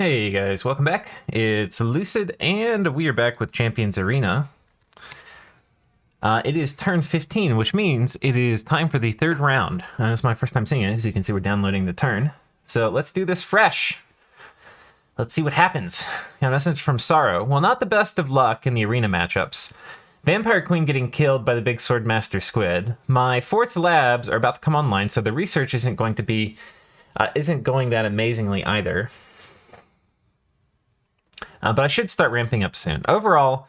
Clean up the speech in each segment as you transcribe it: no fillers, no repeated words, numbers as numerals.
Hey guys, welcome back. It's Lucid, and we are back with Champions Arena. It is turn 15, which means it is time for the third round. It's my first time seeing it. As you can see, we're downloading the turn. So let's do this fresh. Let's see what happens. A message from Sorrow. Well, not the best of luck in the arena matchups. Vampire Queen getting killed by the big Swordmaster Squid. My Fort's labs are about to come online, so the research isn't going that amazingly either. But I should start ramping up soon. Overall,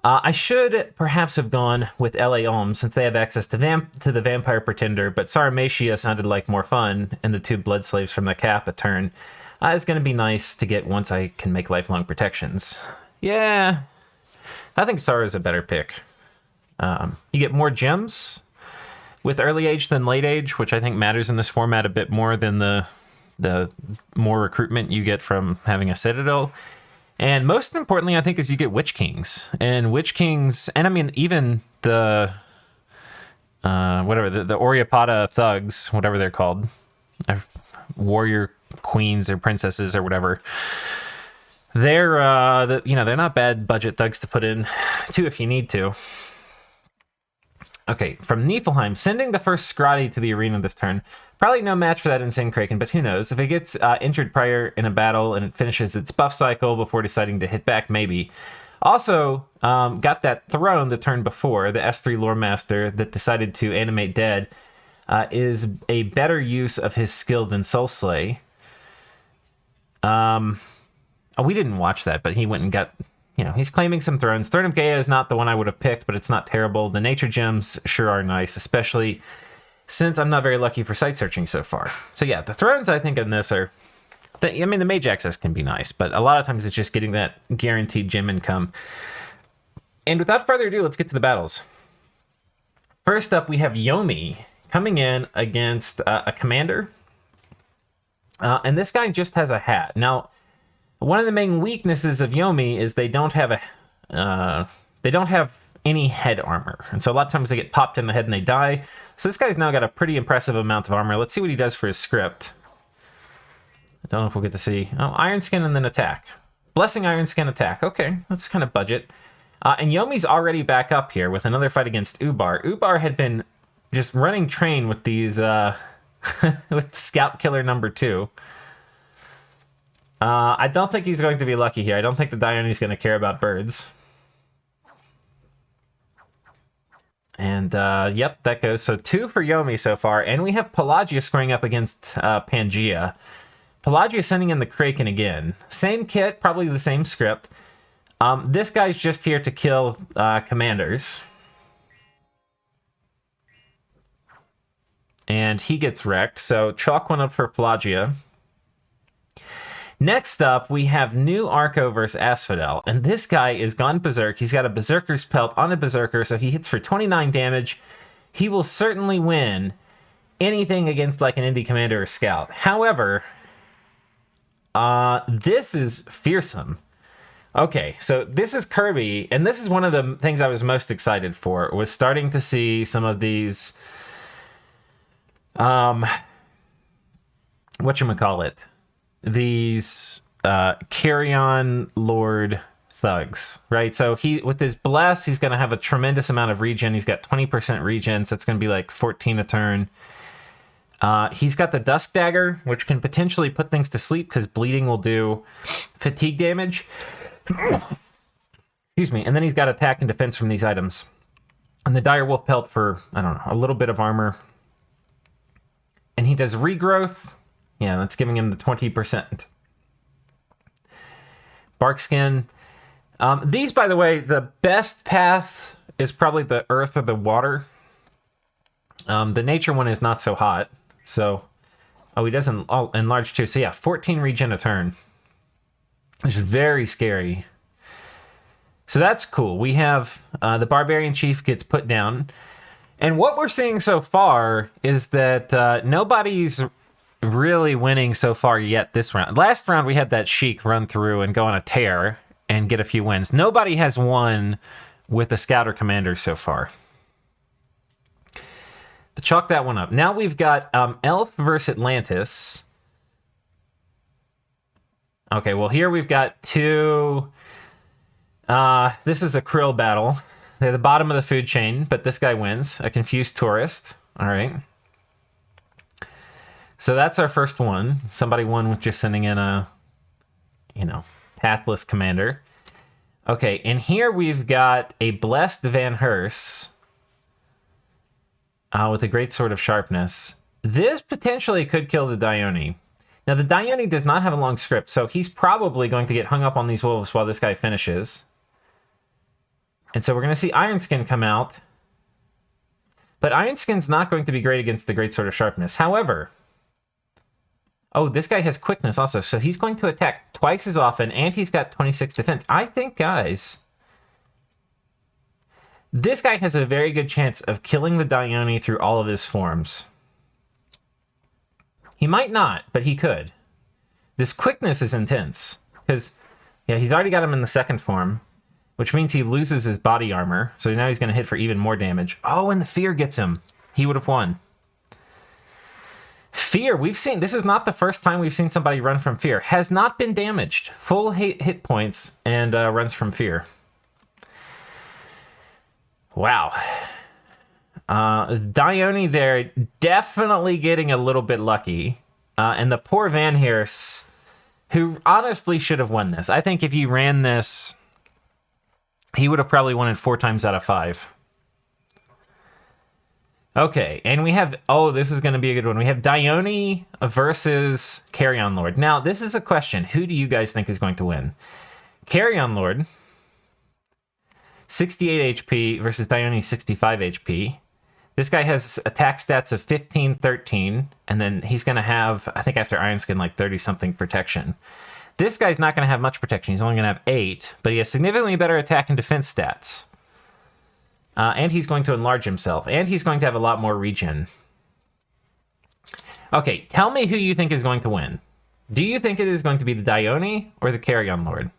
I should perhaps have gone with LA Ulm since they have access to the Vampire Pretender, but Saramatia sounded like more fun, and the two Blood Slaves from the cap a turn is going to be nice to get once I can make lifelong protections. Yeah, I think Sarah's a better pick. You get more gems with early age than late age, which I think matters in this format a bit more than the more recruitment you get from having a Citadel. And most importantly, I think, is you get Witch Kings. And Witch Kings, and I mean, even the Oreopata thugs, whatever they're called, warrior queens or princesses or whatever, they're not bad budget thugs to put in too if you need to. Okay, from Niflheim, sending the first Scrotty to the arena this turn. Probably no match for that insane Kraken, but who knows? If it gets injured prior in a battle and it finishes its buff cycle before deciding to hit back, maybe. Also, got that throne the turn before, the S3 Lore Master that decided to animate dead, is a better use of his skill than Soul Slay. We didn't watch that, but he went and got... he's claiming some thrones. Throne of Gaia is not the one I would have picked, but it's not terrible. The nature gems sure are nice, especially since I'm not very lucky for site searching so far. So yeah, the thrones I think in this are... the mage access can be nice, but a lot of times it's just getting that guaranteed gem income. And without further ado, let's get to the battles. First up, we have Yomi coming in against a commander. And this guy just has a hat. Now, one of the main weaknesses of Yomi is they don't have any head armor. And so a lot of times they get popped in the head and they die. So this guy's now got a pretty impressive amount of armor. Let's see what he does for his script. I don't know if we'll get to see. Oh, Iron Skin and then attack. Blessing Iron Skin attack. Okay, that's kind of budget. And Yomi's already back up here with another fight against Ubar. Ubar had been just running train with these, with Scout Killer number 2. I don't think he's going to be lucky here. I don't think the Diony's going to care about birds. And, yep, that goes. So 2 for Yomi so far. And we have Pelagia squaring up against Pangea. Pelagia sending in the Kraken again. Same kit, probably the same script. This guy's just here to kill commanders. And he gets wrecked. So chalk one up for Pelagia. Next up, we have new Arco versus Asphodel, and this guy is gone berserk. He's got a Berserker's Pelt on a Berserker, so he hits for 29 damage. He will certainly win anything against like an Indie Commander or Scout. However, this is fearsome. Okay, so this is Kirby, and this is one of the things I was most excited for, was starting to see some of these, whatchamacallit, these Carrion Lord thugs, right? So he, with his Bless, he's going to have a tremendous amount of regen. He's got 20% regen, so it's going to be like 14 a turn. He's got the Dusk Dagger, which can potentially put things to sleep because bleeding will do fatigue damage. Excuse me. And then he's got attack and defense from these items. And the Dire Wolf Pelt for, I don't know, a little bit of armor. And he does Regrowth. Yeah, that's giving him the 20%. Barkskin. These, by the way, the best path is probably the earth or the water. The nature one is not so hot. So, he does enlarge too. So yeah, 14 regen a turn. Which is very scary. So that's cool. We have the Barbarian Chief gets put down. And what we're seeing so far is that nobody's really winning so far yet this round. Last round we had that Sheik run through and go on a tear and get a few wins. Nobody has won with a Scout or Commander so far. But chalk that one up. Now we've got Elf versus Atlantis. Okay, well, here we've got two... this is a krill battle. They're the bottom of the food chain, but this guy wins. A confused tourist. All right. So that's our first one. Somebody won with just sending in a, pathless commander. Okay, and here we've got a blessed Van Hers with a great sword of sharpness. This potentially could kill the Diony. Now, the Diony does not have a long script, so he's probably going to get hung up on these wolves while this guy finishes. And so we're going to see Ironskin come out. But Ironskin's not going to be great against the great sword of sharpness. However... Oh, this guy has quickness also, so he's going to attack twice as often, and he's got 26 defense. I think, guys, this guy has a very good chance of killing the Diony through all of his forms. He might not, but he could. This quickness is intense, because, he's already got him in the second form, which means he loses his body armor, so now he's going to hit for even more damage. Oh, and the fear gets him. He would have won. Fear, this is not the first time we've seen somebody run from fear. Has not been damaged. Full hit points and runs from fear. Wow. Diony there definitely getting a little bit lucky. And the poor Van Heers, who honestly should have won this. I think if he ran this, he would have probably won it 4 times out of 5. Okay, and we have... Oh, this is going to be a good one. We have Diony versus Carrion Lord. Now, this is a question. Who do you guys think is going to win? Carrion Lord, 68 HP versus Diony, 65 HP. This guy has attack stats of 15, 13, and then he's going to have, I think after Ironskin, like 30-something protection. This guy's not going to have much protection. He's only going to have 8, but he has significantly better attack and defense stats. And he's going to enlarge himself. And he's going to have a lot more regen. Okay, tell me who you think is going to win. Do you think it is going to be the Diony or the Carrion Lord?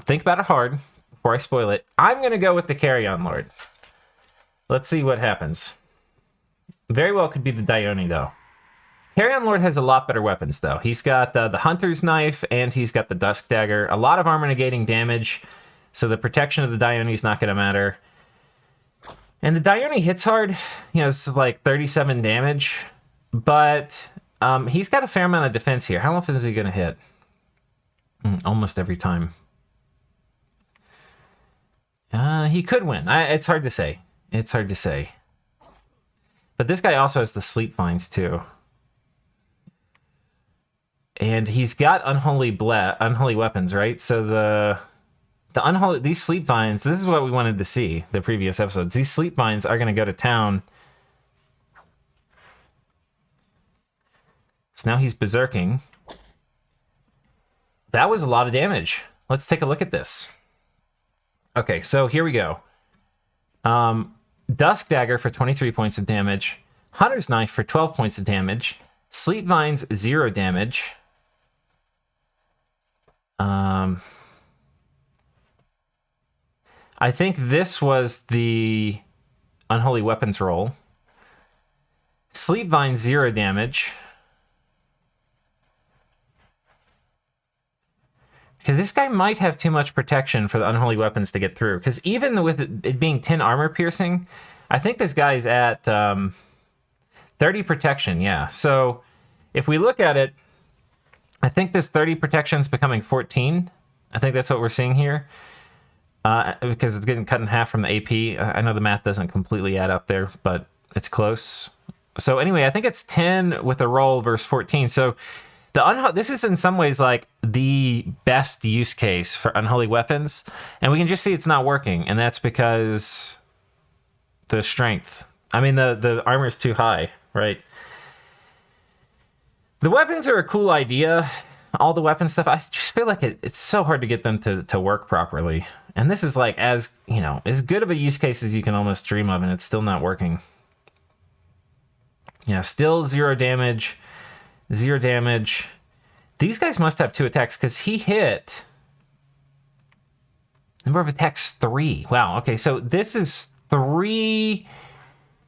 Think about it hard before I spoil it. I'm going to go with the Carrion Lord. Let's see what happens. Very well could be the Diony, though. Carrion Lord has a lot better weapons, though. He's got the Hunter's Knife, and he's got the Dusk Dagger. A lot of armor negating damage. So the protection of the Diony is not going to matter. And the Diony hits hard. It's like 37 damage. But he's got a fair amount of defense here. How often is he going to hit? Almost every time. He could win. It's hard to say. It's hard to say. But this guy also has the Sleep Vines, too. And he's got unholy weapons, right? So the these Sleep Vines, this is what we wanted to see, the previous episodes. These Sleep Vines are going to go to town. So now he's berserking. That was a lot of damage. Let's take a look at this. Okay, so here we go. Dusk Dagger for 23 points of damage. Hunter's Knife for 12 points of damage. Sleep Vines, 0 damage. I think this was the Unholy Weapons roll. Sleep Vine, 0 damage. Okay, this guy might have too much protection for the Unholy Weapons to get through. Because even with it being 10 armor piercing, I think this guy's at 30 protection, yeah. So if we look at it, I think this 30 protection is becoming 14. I think that's what we're seeing here. Because it's getting cut in half from the AP. I know the math doesn't completely add up there, but it's close. So anyway, I think it's 10 with a roll versus 14. So this is in some ways like the best use case for Unholy Weapons. And we can just see it's not working. And that's because the strength. I mean, the armor is too high, right? The weapons are a cool idea. All the weapon stuff, I just feel like it's so hard to get them to work properly. And this is like as good of a use case as you can almost dream of, and it's still not working. Yeah, still 0 damage. 0 damage. These guys must have 2 attacks because he hit. Number of attacks 3. Wow. Okay, so this is 3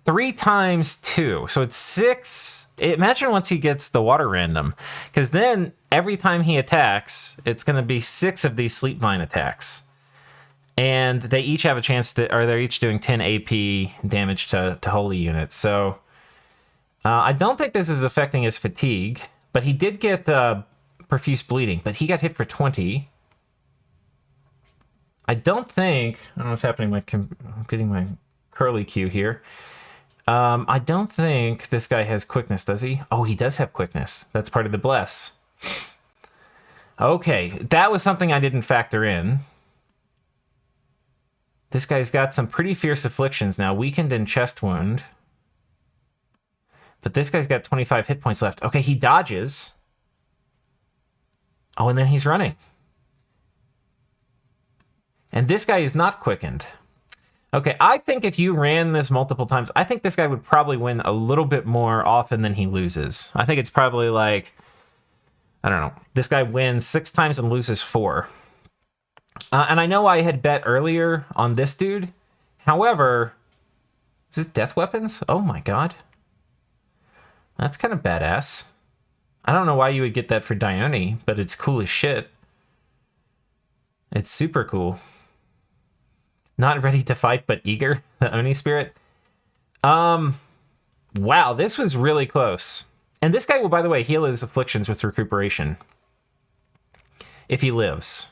3 times 2. So it's 6. Imagine once he gets the water random. Because then every time he attacks, it's going to be 6 of these Sleep Vine attacks. And they each have a chance to, or they're each doing 10 AP damage to holy units. So I don't think this is affecting his fatigue. But he did get profuse bleeding. But he got hit for 20. I don't think... I don't know what's happening. I'm getting my curly cue here. I don't think this guy has quickness, does he? Oh, he does have quickness. That's part of the bless. Okay, that was something I didn't factor in. This guy's got some pretty fierce afflictions now. Weakened and chest wound. But this guy's got 25 hit points left. Okay, he dodges. Oh, and then he's running. And this guy is not quickened. Okay, I think if you ran this multiple times, I think this guy would probably win a little bit more often than he loses. I think it's probably like, I don't know, this guy wins 6 times and loses 4. And I know I had bet earlier on this dude. However, is this death weapons? Oh my god. That's kind of badass. I don't know why you would get that for Diony, but it's cool as shit. It's super cool. Not ready to fight, but eager. The Oni spirit. Wow, this was really close. And this guy will, by the way, heal his afflictions with recuperation. If he lives.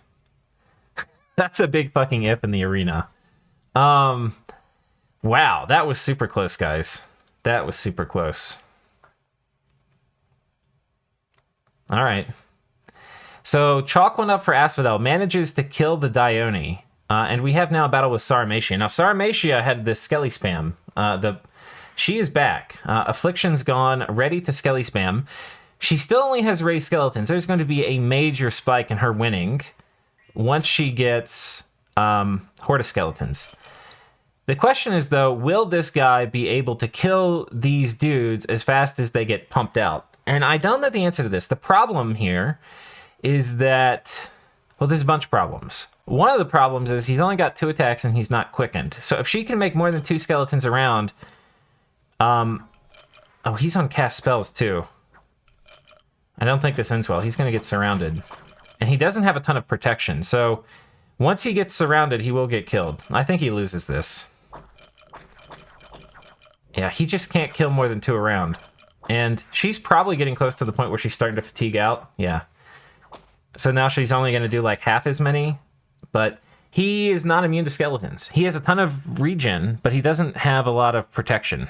That's a big fucking if in the arena. Wow, that was super close, guys. That was super close. All right. So, chalk one up for Asphodel. Manages to kill the Diony. And we have now a battle with Saramatia. Now, Saramatia had this Skelly spam. She is back. Affliction's gone, ready to Skelly spam. She still only has raised skeletons. There's going to be a major spike in her winning once she gets Horde of Skeletons. The question is, though, will this guy be able to kill these dudes as fast as they get pumped out? And I don't know the answer to this. The problem here is that, well, there's a bunch of problems. One of the problems is he's only got 2 attacks and he's not quickened. So if she can make more than 2 skeletons around... oh, he's on cast spells, too. I don't think this ends well. He's going to get surrounded. And he doesn't have a ton of protection. So once he gets surrounded, he will get killed. I think he loses this. Yeah, he just can't kill more than 2 around. And she's probably getting close to the point where she's starting to fatigue out. Yeah. So now she's only going to do like half as many. But he is not immune to skeletons. He has a ton of regen, but he doesn't have a lot of protection.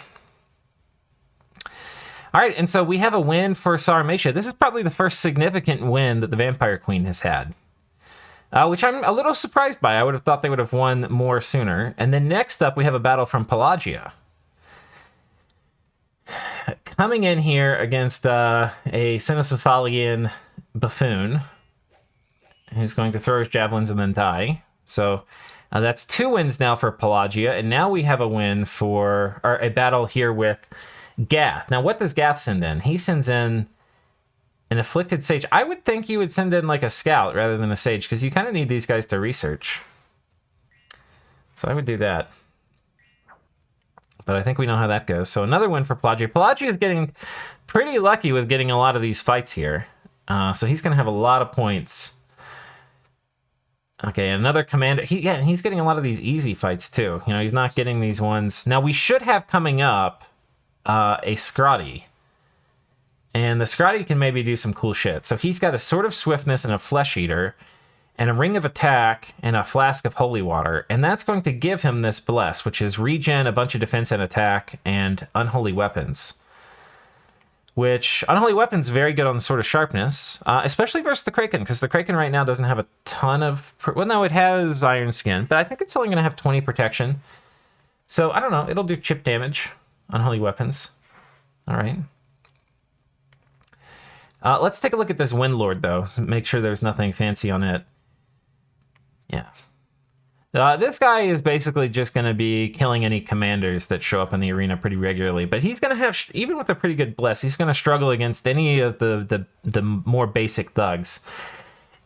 All right, and so we have a win for Saramatia. This is probably the first significant win that the Vampire Queen has had, which I'm a little surprised by. I would have thought they would have won more sooner. And then next up, we have a battle from Pelagia. Coming in here against a Cynocephalian buffoon, who's going to throw his javelins and then die. So that's 2 wins now for Pelagia, and now we have a win for, or a battle here with Gath. Now, what does Gath send in? He sends in an Afflicted Sage. I would think you would send in like a Scout rather than a Sage, because you kind of need these guys to research. So I would do that. But I think we know how that goes. So another win for Pelagia. Pelagia is getting pretty lucky with getting a lot of these fights here. So he's going to have a lot of points. Okay, another commander. He's getting a lot of these easy fights too. You know, he's not getting these ones. Now we should have coming up a Scrotty. And the Scrotty can maybe do some cool shit. So he's got a Sword of Swiftness and a Flesh Eater, and a Ring of Attack, and a Flask of Holy Water. And that's going to give him this Bless, which is regen, a bunch of defense and attack, and Unholy Weapons. Which, Unholy Weapons, very good on the Sword of Sharpness, especially versus the Kraken, because the Kraken right now doesn't have a ton of... Well, no, it has Iron Skin, but I think it's only going to have 20 protection. So, I don't know, it'll do chip damage. Unholy Weapons. All right. Let's take a look at this Windlord, though. So make sure there's nothing fancy on it. Yeah. This guy is basically just going to be killing any commanders that show up in the arena pretty regularly. But he's going to have, even with a pretty good bless, he's going to struggle against any of the more basic thugs.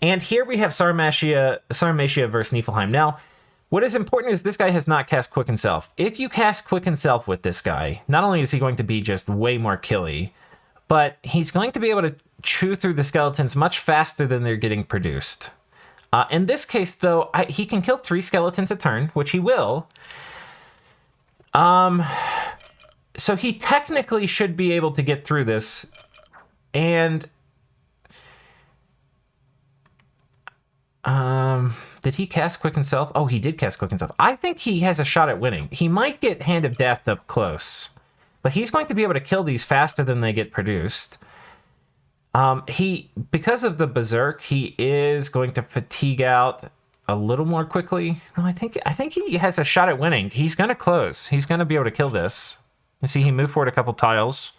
And here we have Saramatia versus Niflheim. Now, What is important is this guy has not cast Quicken Self. If you cast Quicken Self with this guy, not only is he going to be just way more killy, but he's going to be able to chew through the skeletons much faster than they're getting produced. In this case, though, he can kill 3 skeletons a turn, which he will. So he technically should be able to get through this. And did he cast Quicken Self? Oh, he did cast Quicken Self. I think he has a shot at winning. He might get Hand of Death up close, but he's going to be able to kill these faster than they get produced. Because of the Berserk, he is going to fatigue out a little more quickly. No, I think he has a shot at winning. He's going to close. He's going to be able to kill this. You see, he moved forward a couple tiles.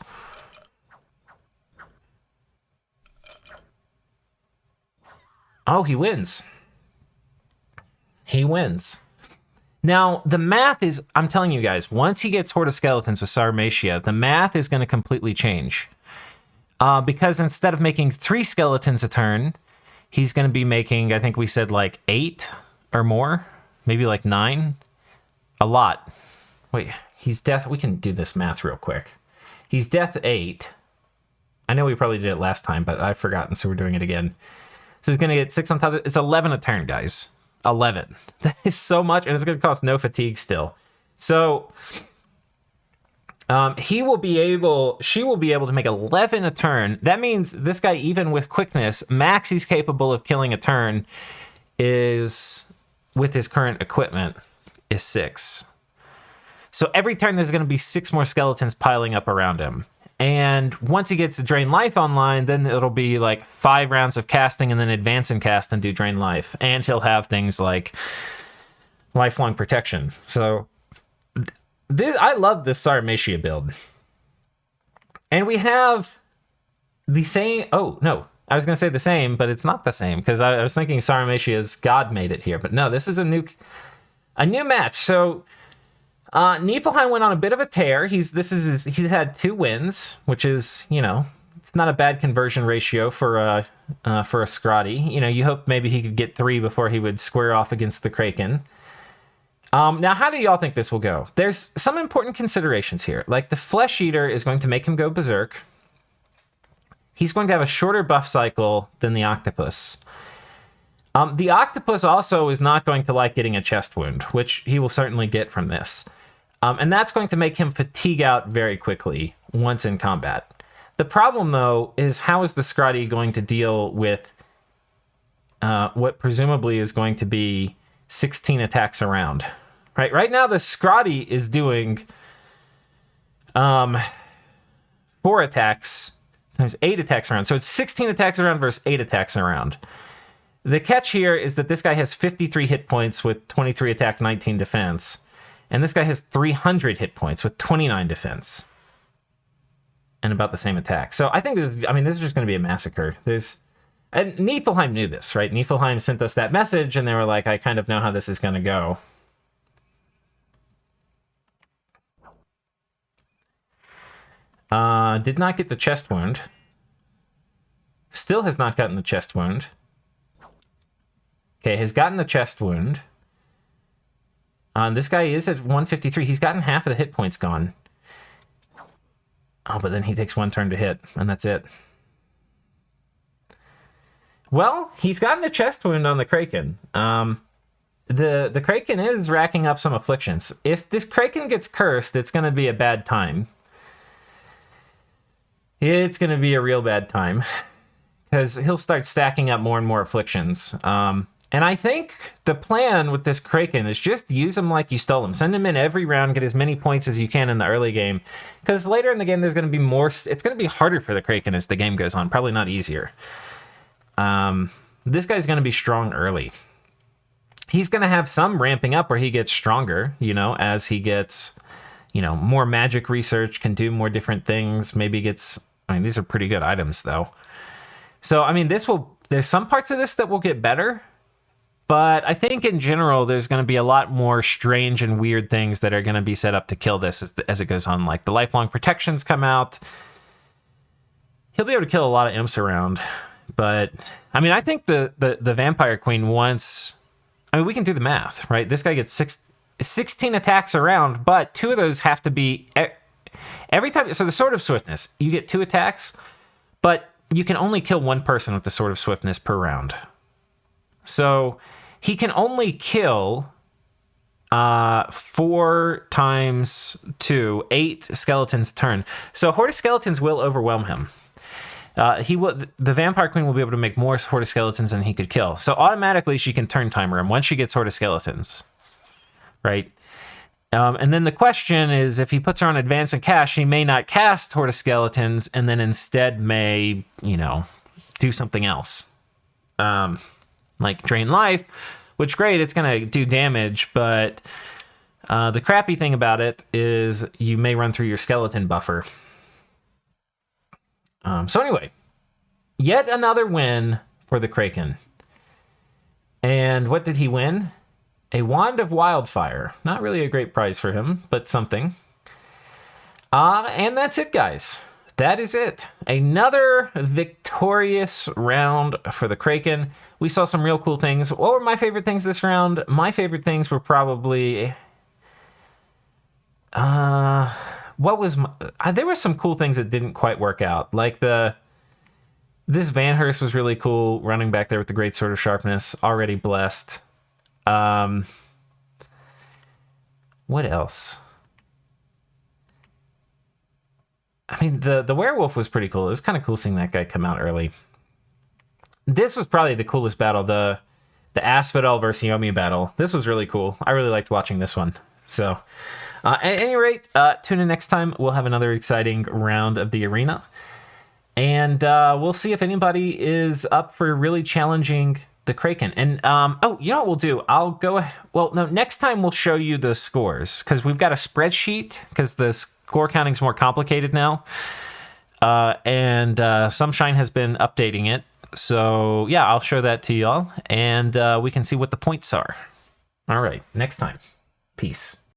Oh, he wins. He wins. Now, the math is, I'm telling you guys, once he gets Horde of Skeletons with Saramatia, the math is going to completely change. Because instead of making 3 skeletons a turn, he's going to be making, I think we said like 8 or more, maybe like 9. A lot. Wait, he's death. We can do this math real quick. He's death 8. I know we probably did it last time, but I've forgotten, so we're doing it again. So he's going to get 6 on top of it. It's 11 a turn, guys. 11. That is so much, and it's going to cost no fatigue still. So she will be able to make 11 a turn. That means this guy, even with quickness, max he's capable of killing a turn is, with his current equipment, is 6. So every turn there's going to be 6 more skeletons piling up around him. And once he gets Drain Life online, then it'll be like 5 rounds of casting and then advance and cast and do Drain Life. And he'll have things like Lifelong Protection. So I love this Saramatia build. And we have the same... Oh, no. I was going to say the same, but it's not the same. Because I was thinking Saramatia's God made it here. But no, this is a new match. So Niflheim went on a bit of a tear. He's had 2 wins, which is, it's not a bad conversion ratio for a Scrotty. You hope maybe he could get 3 before he would square off against the Kraken. Now, how do y'all think this will go? There's some important considerations here. Like, the Flesh Eater is going to make him go Berserk. He's going to have a shorter buff cycle than the Octopus. The Octopus also is not going to like getting a chest wound, which he will certainly get from this. And that's going to make him fatigue out very quickly once in combat. The problem, though, is how is the Scrotty going to deal with what presumably is going to be 16 attacks around? Right now, the Scrotty is doing 4 attacks times 8 attacks around. So it's 16 attacks around versus 8 attacks around. The catch here is that this guy has 53 hit points with 23 attack, 19 defense. And this guy has 300 hit points with 29 defense. And about the same attack. So I think this is just going to be a massacre. And Niflheim knew this, right? Niflheim sent us that message, and they were like, I kind of know how this is going to go. Did not get the chest wound. Still has not gotten the chest wound. Okay, has gotten the chest wound. This guy is at 153. He's gotten half of the hit points gone. Oh, but then he takes 1 turn to hit, and that's it. Well, he's gotten a chest wound on the Kraken. The Kraken is racking up some afflictions. If this Kraken gets cursed, it's going to be a bad time. It's going to be a real bad time. Because he'll start stacking up more and more afflictions. And I think the plan with this Kraken is just use him like you stole him. Send him in every round, get as many points as you can in the early game. Because later in the game, there's going to be more... It's going to be harder for the Kraken as the game goes on. Probably not easier. This guy's going to be strong early. He's going to have some ramping up where he gets stronger, as he gets, more magic research, can do more different things, maybe gets... these are pretty good items, though. So, there's some parts of this that will get better, but I think in general, there's going to be a lot more strange and weird things that are going to be set up to kill this as it goes on. Like, the lifelong protections come out. He'll be able to kill a lot of imps around. But, I think the Vampire Queen wants... I mean, we can do the math, right? This guy gets 16 attacks a round, but 2 of those have to be every time. So the Sword of Swiftness, you get 2 attacks, but you can only kill 1 person with the Sword of Swiftness per round. So he can only kill 4 times 2, 8 skeletons a turn. So Horde of Skeletons will overwhelm him. The Vampire Queen will be able to make more Horde of Skeletons than he could kill. So automatically she can turn timer him once she gets Horde of Skeletons. Right? And then the question is, if he puts her on Advance and Cast, he may not cast Horde of Skeletons and then instead may, do something else. Like Drain Life, which, great, it's going to do damage, but the crappy thing about it is you may run through your skeleton buffer. So anyway, yet another win for the Kraken. And what did he win? A Wand of Wildfire. Not really a great prize for him, but something. And that's it, guys. That is it. Another victorious round for the Kraken. We saw some real cool things. What were my favorite things this round? My favorite things were probably... there were some cool things that didn't quite work out. Like this Vanhurst was really cool, running back there with the Great Sword of Sharpness, already blessed. What else? I mean, the werewolf was pretty cool. It was kind of cool seeing that guy come out early. This was probably the coolest battle, the Asphodel versus Yomi battle. This was really cool. I really liked watching this one. So, at any rate, tune in next time. We'll have another exciting round of the arena. And we'll see if anybody is up for really challenging the Kraken. And, you know what we'll do? Next time we'll show you the scores, because we've got a spreadsheet, because the score counting is more complicated now. And Sunshine has been updating it. So, yeah, I'll show that to y'all, and we can see what the points are. All right, next time. Peace.